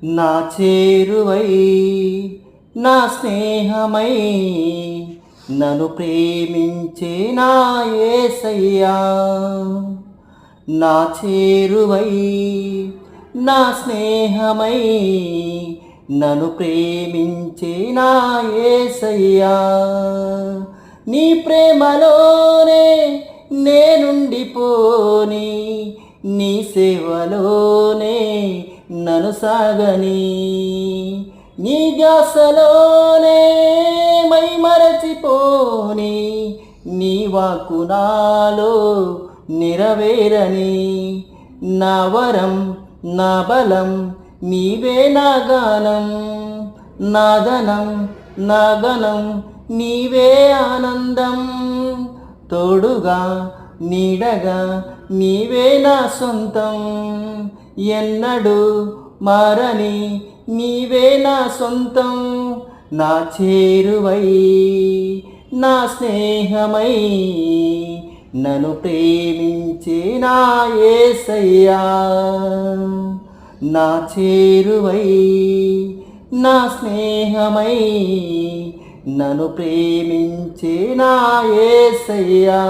నా చేరువై నా స్నేహమై నన్ను ప్రేమించే నా యేసయ్యా. నా చేరువై నా స్నేహమై నన్ను ప్రేమించే నా యేసయ్యా. నీ ప్రేమలోనే నేనుండిపోని, నీ సేవలోనే నన్ను సాగని, నీ ధ్యాసలోనే మై మరచిపోని, నీ వాక్కు నాలో నెరవేరని. నా వరం నా బలం నీవే, నా గానం నా ధనం నా గణం నీవే, ఆనందం తోడుగా నీడగా నీవే నా సొంతం. ఎన్నడూ మారని నీవే నా సొంతం. నా చేరువై నా స్నేహమై నన్ను ప్రేమించే నా యేసయ్యా. నా చేరువై నా స్నేహమై నన్ను ప్రేమించే నా యేసయ్యా.